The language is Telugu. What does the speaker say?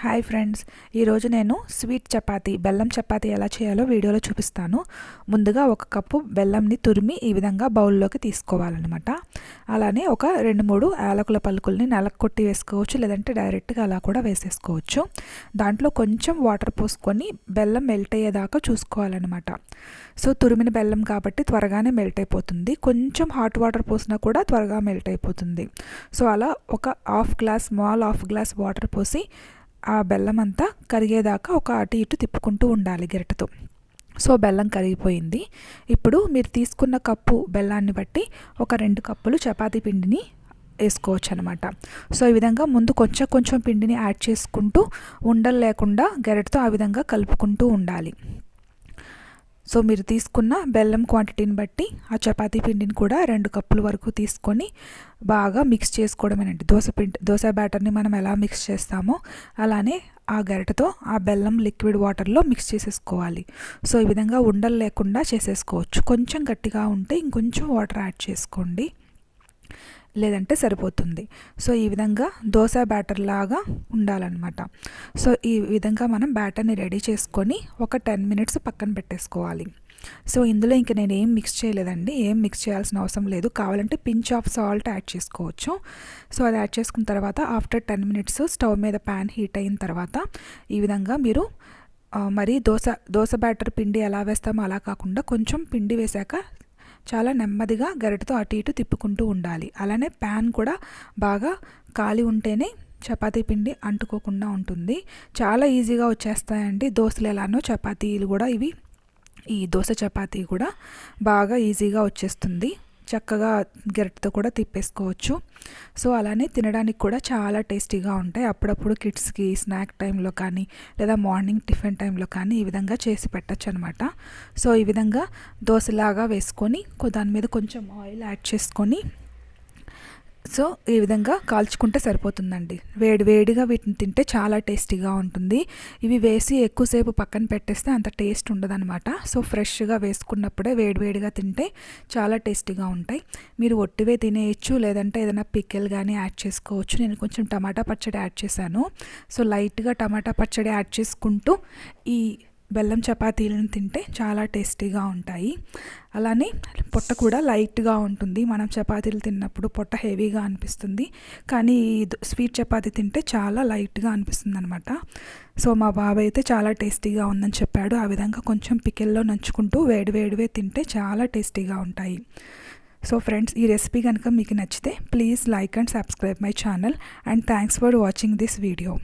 హాయ్ ఫ్రెండ్స్, ఈరోజు నేను స్వీట్ చపాతీ బెల్లం చపాతీ ఎలా చేయాలో వీడియోలో చూపిస్తాను. ముందుగా ఒక కప్పు బెల్లంని తురిమి ఈ విధంగా బౌల్లోకి తీసుకోవాలన్నమాట. అలానే ఒక 2-3 యాలకుల పలుకుల్ని నలక్కొట్టి వేసుకోవచ్చు, లేదంటే డైరెక్ట్గా అలా కూడా వేసేసుకోవచ్చు. దాంట్లో కొంచెం వాటర్ పోసుకొని బెల్లం మెల్ట్ అయ్యేదాకా చూసుకోవాలన్నమాట. సో తురిమిన బెల్లం కాబట్టి త్వరగానే మెల్ట్ అయిపోతుంది. కొంచెం హాట్ వాటర్ పోసినా కూడా త్వరగా మెల్ట్ అయిపోతుంది. సో అలా ఒక స్మాల్ హాఫ్ గ్లాస్ వాటర్ పోసి ఆ బెల్లం అంతా కరిగేదాకా ఒక అటు ఇటు తిప్పుకుంటూ ఉండాలి గరిటెతో. సో బెల్లం కరిగిపోయింది. ఇప్పుడు మీరు తీసుకున్న కప్పు బెల్లాన్ని బట్టి ఒక 2 కప్పులు చపాతీ పిండిని వేసుకోవచ్చు అనమాట. సో ఈ విధంగా ముందు కొంచెం పిండిని యాడ్ చేసుకుంటూ ఉండలు లేకుండా గరిటెతో ఆ విధంగా కలుపుకుంటూ ఉండాలి. సో మీరు తీసుకున్న బెల్లం క్వాంటిటీని బట్టి ఆ చపాతీ పిండిని కూడా 2 కప్పుల వరకు తీసుకొని బాగా మిక్స్ చేసుకోవడమేనండి. దోశ బ్యాటర్ని మనం ఎలా మిక్స్ చేస్తామో అలానే ఆ గరిటెతో ఆ బెల్లం లిక్విడ్ వాటర్లో మిక్స్ చేసేసుకోవాలి. సో ఈ విధంగా ఉండలు లేకుండా చేసేసుకోవచ్చు. కొంచెం గట్టిగా ఉంటే ఇంకొంచెం వాటర్ యాడ్ చేసుకోండి, లేదంటే సరిపోతుంది. సో ఈ విధంగా దోశ బ్యాటర్ లాగా ఉండాలన్నమాట. సో ఈ విధంగా మనం బ్యాటర్ని రెడీ చేసుకొని ఒక 10 మినిట్స్ పక్కన పెట్టేసుకోవాలి. సో ఇందులో ఇంక నేను ఏం మిక్స్ చేయలేదండి, ఏం మిక్స్ చేయాల్సిన అవసరం లేదు. కావాలంటే పించ్ ఆఫ్ సాల్ట్ యాడ్ చేసుకోవచ్చు. సో అది యాడ్ చేసుకున్న తర్వాత ఆఫ్టర్ 10 మినిట్స్ స్టవ్ మీద ప్యాన్ హీట్ అయిన తర్వాత ఈ విధంగా మీరు మరి దోశ బ్యాటర్ పిండి ఎలా వేస్తామో అలా కాకుండా కొంచెం పిండి వేశాక చాలా నెమ్మదిగా గరిటెతో అటు ఇటు తిప్పుకుంటూ ఉండాలి. అలానే ప్యాన్ కూడా బాగా కాలి ఉంటేనే చపాతీ పిండి అంటుకోకుండా ఉంటుంది. చాలా ఈజీగా వచ్చేస్తాయండి దోశలు ఎలానో చపాతీలు కూడా. ఈ దోశ చపాతీ కూడా బాగా ఈజీగా వచ్చేస్తుంది. చక్కగా గరిటెతో కూడా తిప్పేసుకోవచ్చు. సో అలానే తినడానికి కూడా చాలా టేస్టీగా ఉంటాయి. అప్పుడప్పుడు కిడ్స్కి స్నాక్ టైంలో కానీ లేదా మార్నింగ్ టిఫిన్ టైంలో కానీ ఈ విధంగా చేసి పెట్టచ్చు అనమాట. సో ఈ విధంగా దోశలాగా వేసుకొని దాని మీద కొంచెం ఆయిల్ యాడ్ చేసుకొని సో ఈ విధంగా కాల్చుకుంటే సరిపోతుందండి. వేడిగా వీటిని తింటే చాలా టేస్టీగా ఉంటుంది. ఇవి వేసి ఎక్కువసేపు పక్కన పెట్టేస్తే అంత టేస్ట్ ఉండదన్నమాట. సో ఫ్రెష్గా వేసుకున్నప్పుడే వేడిగా తింటే చాలా టేస్టీగా ఉంటాయి. మీరు ఒట్టివే తినేయచ్చు, లేదంటే ఏదైనా పికిల్ కానీ యాడ్ చేసుకోవచ్చు. నేను కొంచెం టమాటా పచ్చడి యాడ్ చేశాను. సో లైట్గా టమాటా పచ్చడి యాడ్ చేసుకుంటూ ఈ బెల్లం చపాతీలను తింటే చాలా టేస్టీగా ఉంటాయి. అలానే పొట్ట కూడా లైట్గా ఉంటుంది. మనం చపాతీలు తిన్నప్పుడు పొట్ట హెవీగా అనిపిస్తుంది, కానీ స్వీట్ చపాతీ తింటే చాలా లైట్గా అనిపిస్తుంది అనమాట. సో మా బాబాయ్ అయితే చాలా టేస్టీగా ఉందని చెప్పాడు. ఆ విధంగా కొంచెం పికిల్లో నంచుకుంటూ వేడివే తింటే చాలా టేస్టీగా ఉంటాయి. సో ఫ్రెండ్స్, ఈ రెసిపీ కనుక మీకు నచ్చితే please like and subscribe my channel, and thanks for watching this video.